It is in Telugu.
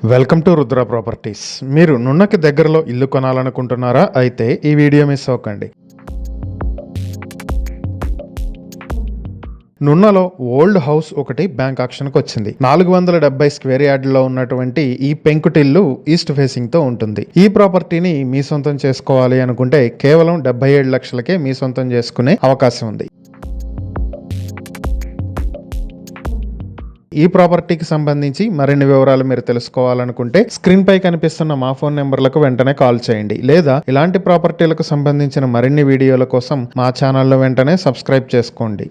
Welcome to Rudra properties. మీరు నున్నకి దగ్గరలో ఇల్లు కొనాలనుకుంటున్నారా? అయితే ఈ వీడియో మిస్ అవ్వకండి. నున్నలో ఓల్డ్ హౌస్ ఒకటి బ్యాంక్ ఆక్షన్కి వచ్చింది. 470 స్క్వేర్ యార్డ్లో ఉన్నటువంటి ఈ పెంకుటిల్లు ఈస్ట్ ఫేసింగ్ తో ఉంటుంది. ఈ ప్రాపర్టీని మీ సొంతం చేసుకోవాలి అనుకుంటే కేవలం 77 లక్షలకే మీ సొంతం చేసుకునే అవకాశం ఉంది. ఈ ప్రాపర్టీకి సంబంధించి మరిన్ని వివరాలు మీరు తెలుసుకోవాలనుకుంటే స్క్రీన్ పై కనిపిస్తున్న మా ఫోన్ నెంబర్లకు వెంటనే కాల్ చేయండి, లేదా ఇలాంటి ప్రాపర్టీలకు సంబంధించిన మరిన్ని వీడియోల కోసం మా ఛానల్లో వెంటనే సబ్స్క్రైబ్ చేసుకోండి.